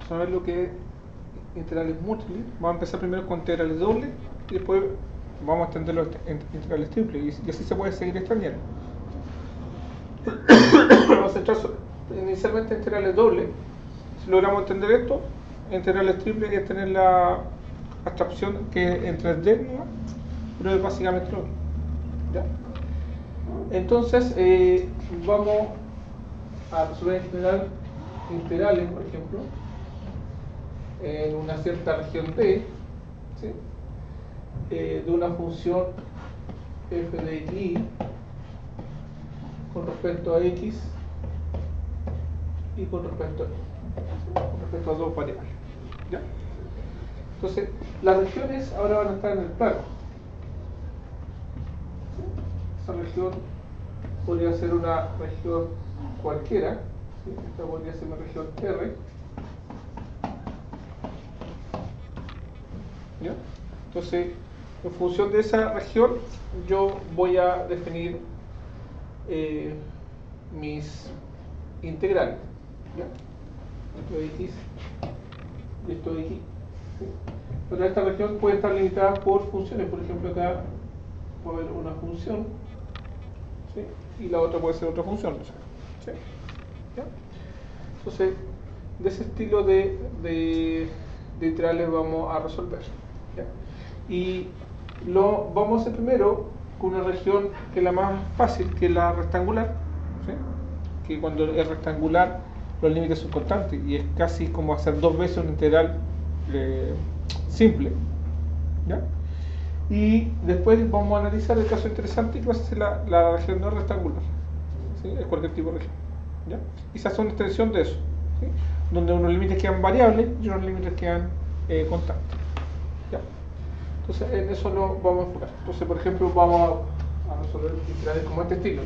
saber lo que es integrales múltiples, vamos a empezar primero con integrales dobles y después vamos a extender los integrales triples y así se puede seguir extendiendo. Vamos a centrar inicialmente en integrales dobles. Si logramos entender esto, integrales triples es tener la abstracción que es en 3D, ¿no? Pero es básicamente lo mismo. ¿Ya? Entonces, vamos a resolver integrales, por ejemplo, en una cierta región D, ¿sí? De una función f de y con respecto a x y con respecto a dos variables. ¿Ya? Entonces, las regiones ahora van a estar en el plano. ¿Sí? Esa región podría ser una región cualquiera. ¿Sí? Esta podría ser una región R. ¿Ya? Entonces, en función de esa región, yo voy a definir mis integrales. ¿Ya? Esto de x y esto de y. ¿Sí? Pero esta región puede estar limitada por funciones. Por ejemplo, acá puede haber una función, ¿sí? Y la otra puede ser otra función. ¿Sí? ¿Ya? Entonces, de ese estilo de integrales vamos a resolver. ¿Ya? Y lo vamos a hacer primero con una región que es la más fácil, que es la rectangular. ¿Sí? Que cuando es rectangular los límites son constantes y es casi como hacer dos veces un integral simple. ¿Ya? Y después vamos a analizar el caso interesante que va a ser la región no rectangular. ¿Sí? Es cualquier tipo de región. ¿Ya? Y se hace una extensión de eso, ¿sí? Donde unos límites quedan variables y unos límites quedan constantes. ¿Ya? Entonces en eso lo vamos a enfocar. Entonces, por ejemplo, vamos a resolver integrales como este estilo.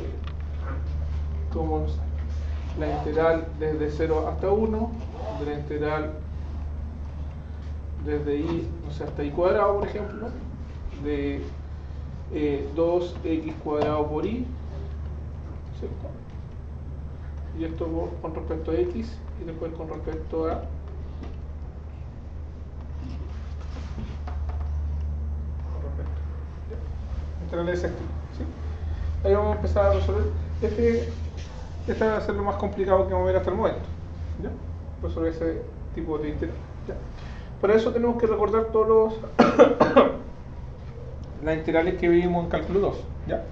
Como no sé, la integral desde 0 hasta 1, de la integral desde y, no sé, hasta y cuadrado, por ejemplo, de 2x cuadrado por y, ¿cierto? Y esto con respecto a x y después con respecto a integrales de ese estilo, ¿sí? Ahí vamos a empezar a resolver. Este va a ser lo más complicado que vamos a ver hasta el momento, ¿ya? Resolver ese tipo de integral, ¿ya? Para eso tenemos que recordar todos las integrales que vimos en cálculo 2, ¿ya?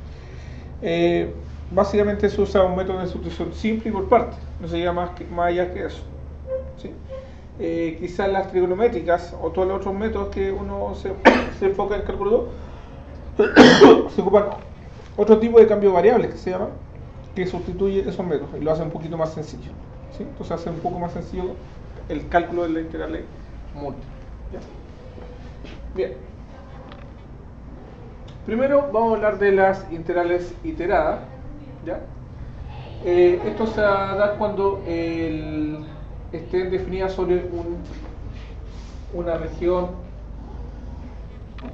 Básicamente se usa un método de sustitución simple y por partes, no se llega más allá que eso, ¿sí? Quizás las trigonométricas o todos los otros métodos que uno se enfoca en cálculo 2 se ocupan otro tipo de cambio de variables que se llama, que sustituye esos métodos y lo hace un poquito más sencillo, ¿sí? Entonces hace un poco más sencillo el cálculo de la integral múltiple, ¿ya? Bien, primero vamos a hablar de las integrales iteradas, ¿ya? Esto se va a dar cuando estén definidas sobre una región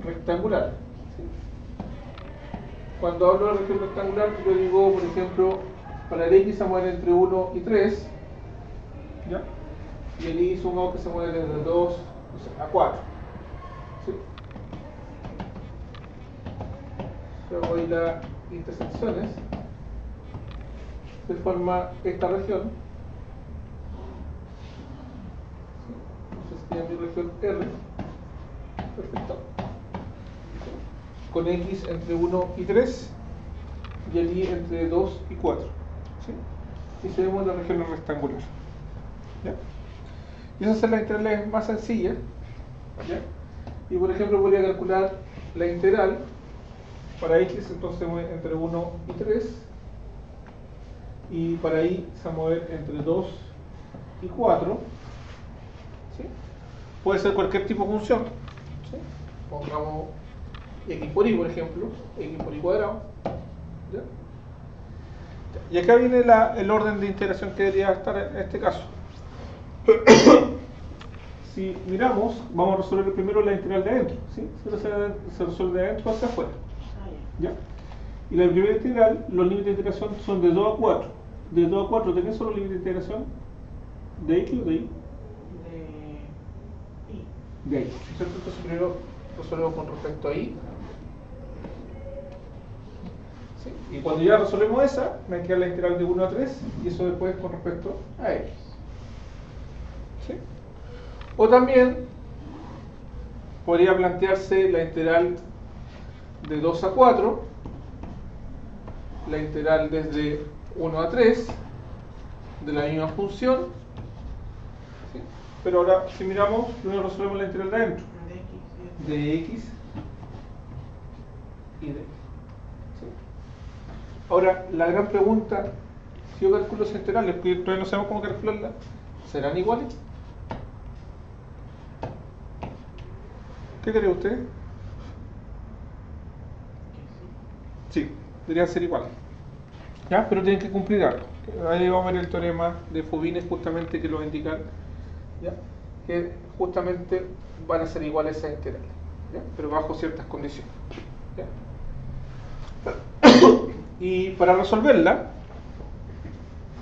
rectangular, ¿sí? Cuando hablo de región rectangular, yo digo, por ejemplo, para el x se mueve entre 1 y 3, ¿ya? Y el y sumado que se mueve desde 2 a 4, ¿sí? Luego hay las intersecciones, se forma esta región, ¿sí? Entonces tiene mi región R, perfecto, con x entre 1 y 3 y el y entre 2 y 4, ¿sí? Y tenemos la región rectangular, ¿ya? Y esas son las integrales más sencillas, ¿ya? Y por ejemplo podría calcular la integral para x, entonces se mueve entre 1 y 3, y para y se va a mover entre 2 y 4, ¿sí? Puede ser cualquier tipo de función, ¿sí? Pongamos x por y, por ejemplo, x por y cuadrado, ¿ya? Y acá viene el orden de integración que debería estar en este caso. Si miramos, vamos a resolver primero la integral de adentro, ¿sí? Se resuelve de adentro hacia afuera, ¿ya? Y la primera integral, los límites de integración son de 2 a 4. De 2 a 4, ¿de qué son los límites de integración? ¿De x o de y? de ahí, ¿cierto? Entonces primero resolvemos con respecto a y. ¿Sí? Y cuando ya resolvemos esa, me queda la integral de 1 a 3 y eso después con respecto a x. ¿Sí? O también podría plantearse la integral de 2 a 4, la integral desde 1 a 3 de la misma función. ¿Sí? Pero ahora, si miramos, primero resolvemos la integral de adentro, de x y de y. ¿Sí? Ahora, la gran pregunta, si yo calculo esas integrales, porque todavía no sabemos cómo calcularlas, ¿serán iguales? ¿Qué cree usted? Sí, deberían ser iguales. ¿Ya? Pero tienen que cumplir algo. Ahí vamos a ver el teorema de Fubines justamente que lo va a indicar, ¿ya? Que justamente van a ser iguales esas integrales, ¿ya? Pero bajo ciertas condiciones, ¿ya? Y para resolverla,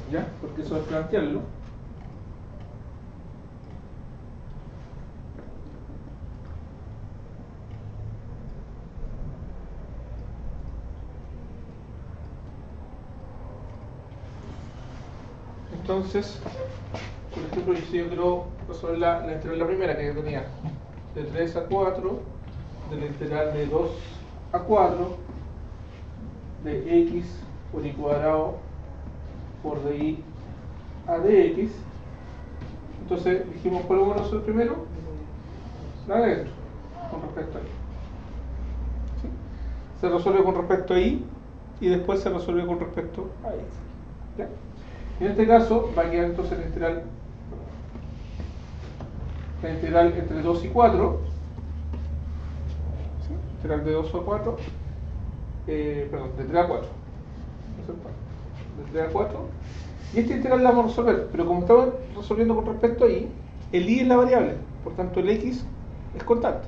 ¿ya? Porque eso es plantearlo, entonces, por ejemplo, si yo quiero resolver la integral, la primera que yo tenía, de 3 a 4, de la integral de 2 a 4, de x por y cuadrado por di a dx. Entonces dijimos, ¿cuál vamos a resolver primero? La de adentro, con respecto a y. ¿Sí? Se resuelve con respecto a y después se resuelve con respecto a x. ¿Ya? En este caso va a quedar entonces la integral entre 2 y 4, ¿sí? Integral de 2 a 4, perdón, de 3 a 4, de 3 a 4, y esta integral la vamos a resolver, pero como estamos resolviendo con respecto a y, el y es la variable, por tanto el x es constante,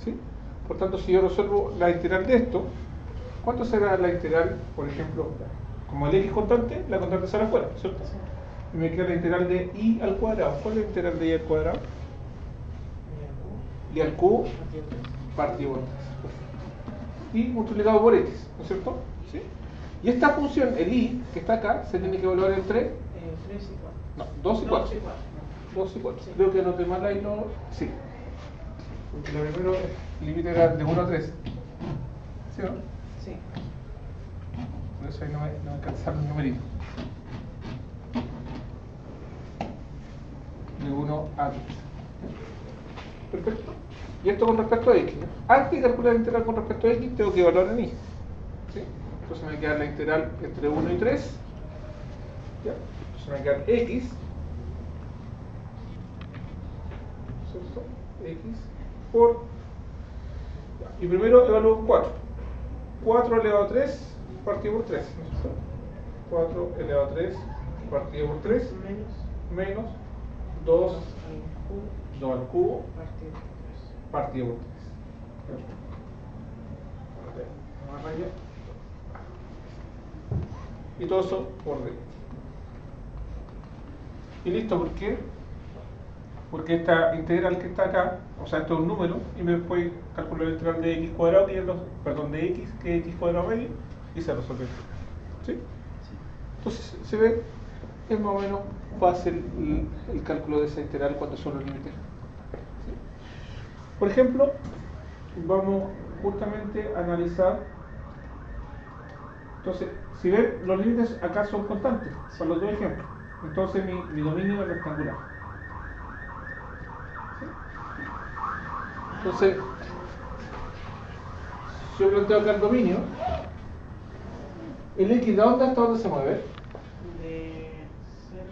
¿sí? Por tanto, si yo resuelvo la integral de esto, ¿cuánto será la integral, por ejemplo? Como el x es constante, la constante sale afuera, ¿cierto? Y me queda la integral de y al cuadrado. ¿Cuál es la integral de y al cuadrado? Y al cubo partido por 3. Y multiplicado por x, ¿no es cierto? ¿Sí? Y esta función, el y, que está acá, se tiene que evaluar entre 3 y 4. No, 2 y 4. 2 y 4. Sí. Creo que anoté mal ahí, no. Sí. Porque la primera límite era de 1 a 3. ¿Sí o no? Sí. Por eso ahí no me alcanzaron el numerito. De 1 a 3. Perfecto. Y esto con respecto a x. Antes de calcular la integral con respecto a x, tengo que evaluar en y. ¿Sí? Entonces me va a quedar la integral entre 1 y 3. ¿Ya? Entonces me va a quedar x. ¿Cierto? X por. ¿Ya? Y primero evalúo 4. 4 elevado a 3 partido por 3. ¿No es cierto? 4 elevado a 3 partido por 3 menos 2 al cubo partido por 3. Una raya. Y todo eso por d. Y listo, ¿por qué? Porque esta integral que está acá, o sea, esto es un número, y me puede calcular la integral de x cuadrado, que es de x, que es x cuadrado medio, y se resuelve. ¿Sí? Entonces, se ve, es más o menos fácil el cálculo de esa integral cuando son los límites. ¿Sí? Por ejemplo, vamos justamente a analizar. Entonces, si ven, los límites acá son constantes, para los dos ejemplos. Entonces, mi dominio es rectangular. ¿Sí? Entonces, si yo planteo acá el dominio, el x de onda, ¿hasta dónde se mueve? De 0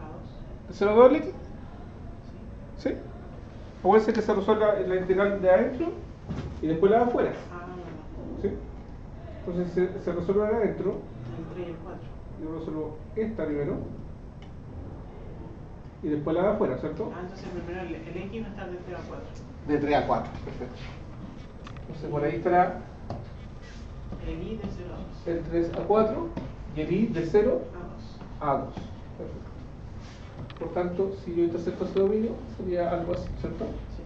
a 2. ¿De 0 a 2 el x? ¿Sí? ¿Sí? O puede ser que se resuelva la integral de adentro y después la de afuera. Ah, no. ¿Sí? Entonces se resuelve la de adentro. El 3 y el 4. Yo resuelvo esta primero y después la de afuera, ¿cierto? Ah, entonces primero el x va a estar de 3 a 4. De 3 a 4, perfecto. Entonces por ahí estará El y de 0 a 2. el 3 a 4 y el y de 0 A 2. a 2. Perfecto. Por tanto, si yo intersecto ese dominio, sería algo así, ¿cierto? Sí.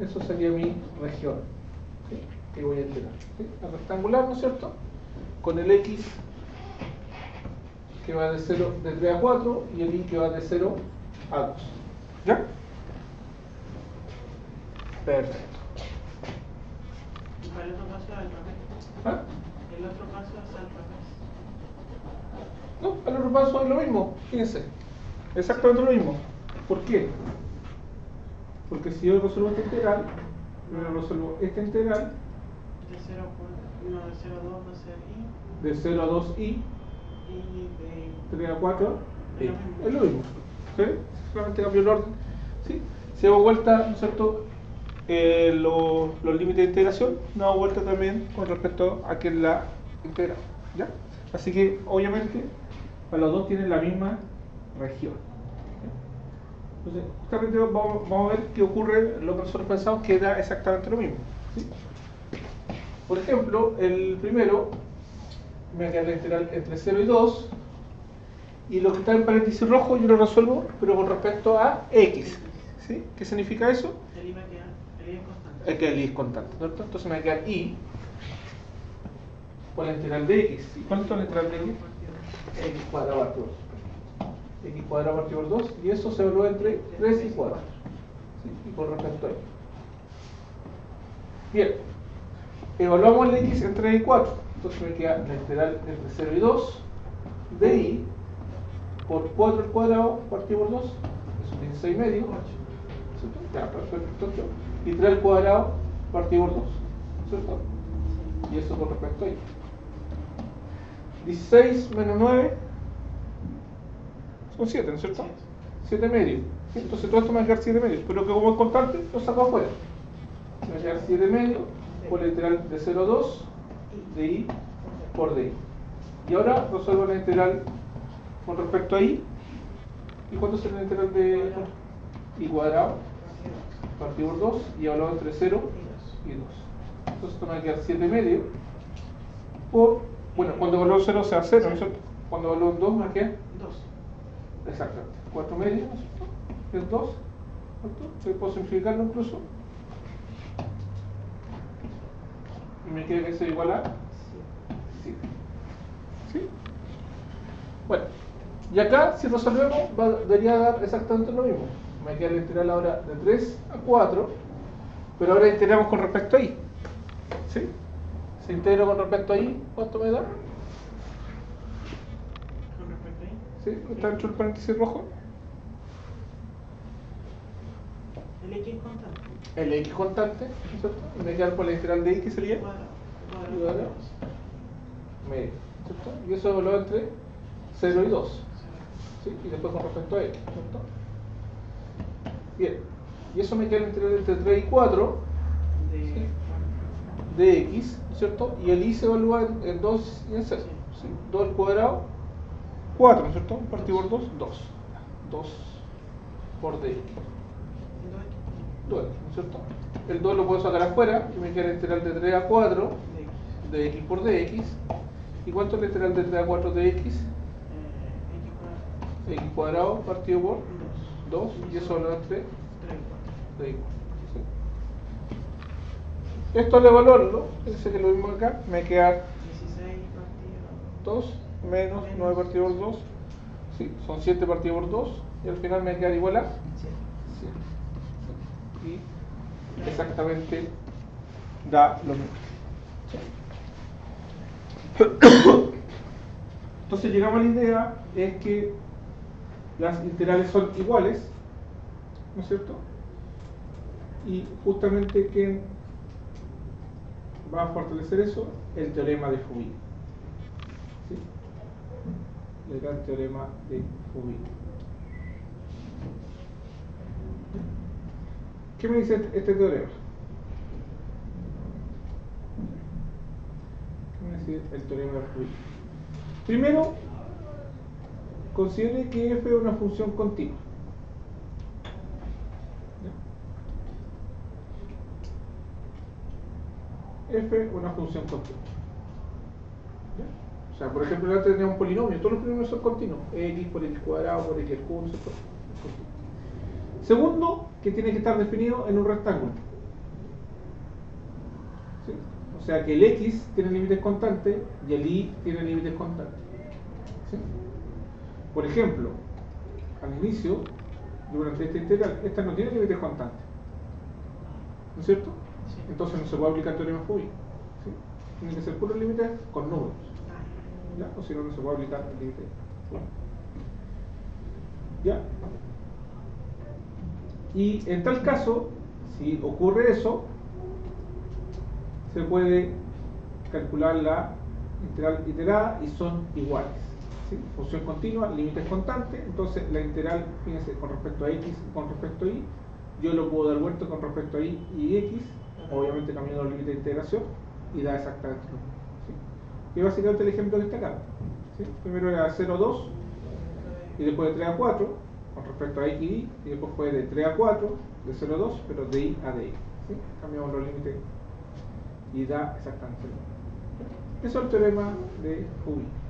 Eso sería mi región, ¿sí? Que voy a integrar, ¿sí? La rectangular, ¿no es cierto? Con el x que va de 3 a 4 y el y que va de 0 a 2. ¿Ya? Perfecto. Y para el otro paso es al revés. ¿Ah? El otro paso es al revés. No, el otro paso es lo mismo, fíjense. Exactamente lo mismo. ¿Por qué? Porque si yo resuelvo esta integral, primero resuelvo esta integral. De 0 a 4, no, de 0 a 2 va a ser i. De 0 a 2i. Y de 3 a 4. Es lo mismo. Es lo mismo. ¿Sí? Solamente cambio el orden. ¿Sí? Si hago vuelta, ¿no es cierto? Los límites de integración, no hago vuelta también con respecto a que la integra. ¿Ya? Así que, obviamente, para los dos tienen la misma región. Entonces, justamente vamos a ver qué ocurre, lo que nosotros pensamos que da exactamente lo mismo. ¿Sí? Por ejemplo, el primero me queda la integral entre 0 y 2, y lo que está en paréntesis rojo yo lo resuelvo, pero con respecto a x. ¿Sí? ¿Qué significa eso? el i va a quedar, el i es constante. Es que el y es constante, ¿cierto? Entonces me va a quedar y por la integral de x. ¿Y cuánto es la integral de x? X cuadrado partido por 2. X cuadrado partido por 2, y eso se evalúa entre 3 y 4. ¿Sí? Y con respecto a y. Bien, evaluamos el x entre 3 y 4. Entonces me queda la integral entre 0 y 2 de y por 4 al cuadrado partido por 2. Eso tiene 6 medio. ¿Cierto? Ya, perfecto. Y 3 al cuadrado partido por 2. ¿Cierto? Y eso con respecto a y. 16 menos 9 son 7, ¿no es cierto? 7 medios. ¿Sí? Entonces todo esto me va a quedar 7 medios, pero que como es constante, lo saco afuera. Me va a quedar 7 medios por la integral de 0 a 2 de i por d. Y ahora resuelvo la integral con respecto a i. ¿Y cuánto será la integral de i cuadrado? Partido por 2, y hablado entre 0 y 2. Entonces esto me va a quedar 7 medios por, bueno, cuando valoro 0 sea 0, ¿no es cierto? Cuando valoro 2 me va a quedar 2. exactamente 4 medios, ¿no es cierto? Es 2, ¿cierto? Puedo simplificarlo incluso. Y me queda que sea igual a 7. ¿Sí? Bueno, y acá si resolvemos debería dar exactamente lo mismo. Me queda la integral ahora de 3 a 4, pero ahora integramos con respecto a i. ¿Sí? Si integro con respecto a i, ¿cuánto me da? Con respecto a i. ¿Sí? ¿Está dentro del paréntesis rojo? El x es constante. El x constante, ¿no es cierto? Y me queda por la integral de i, que sería Cuadrado. Cuadrado. Medio, ¿cierto? Y eso evaluado entre 0 y 2. ¿Sí? Y después con respecto a x, ¿cierto? Bien, y eso me queda la integral entre 3 y 4 De, de x, ¿no es cierto? Y el y se evalúa en 2 y en 0. ¿Sí? 2 al cuadrado, 4, ¿no es cierto? Partido por 2, 2. 2 por dx. 2, ¿no es cierto? El 2 lo puedo sacar afuera y me queda la integral de 3 a 4 de x por dx. ¿Y cuánto es la integral de 3 a 4 de x? X cuadrado partido por 2, y eso lo da entre 3 y 4. ¿Sí? Esto al evaluarlo, fíjense que lo mismo acá, me queda 16 partido 2 menos 9 partido por 2, sí, son 7 partido por 2, y al final me queda igual a 7. Y exactamente da lo mismo. Entonces llegamos a la idea es que las integrales son iguales, ¿no es cierto? Y justamente ¿quién va a fortalecer eso? El teorema de Fourier. ¿Sí? El gran teorema de Fourier. ¿Qué me dice este teorema? ¿Qué me dice el teorema de Fourier? Primero, considere que f es una función continua. ¿Ya? F es una función continua. ¿Ya? O sea, por ejemplo, ahora tenemos un polinomio, todos los polinomios son continuos, x por x cuadrado por x al cubo, ¿cierto? Segundo, que tiene que estar definido en un rectángulo. ¿Sí? O sea que el x tiene límites constantes y el y tiene límites constantes. ¿Sí? Por ejemplo, al inicio, durante esta integral, esta no tiene límites constantes. ¿No es cierto? Sí. Entonces no se puede aplicar teorema Fourier. ¿Sí? Tienen que ser puros límites con números. ¿Ya? O si no, no se puede aplicar el límite Fourier. ¿Ya? Y en tal caso, si ocurre eso, se puede calcular la integral iterada y son iguales. ¿Sí? Función continua, límites constantes, entonces la integral, fíjense, con respecto a x y con respecto a y, yo lo puedo dar vuelta con respecto a y y x, obviamente cambiando los límites de integración, y da exactamente lo mismo. ¿Sí? Y básicamente el ejemplo que está acá. ¿Sí? Primero era 0 a 2, y después de 3 a 4, con respecto a x y y después fue de 3 a 4, de 0 a 2, pero de y a de x. ¿Sí? Cambiamos los límites y da exactamente lo mismo. Eso es el teorema de Fourier.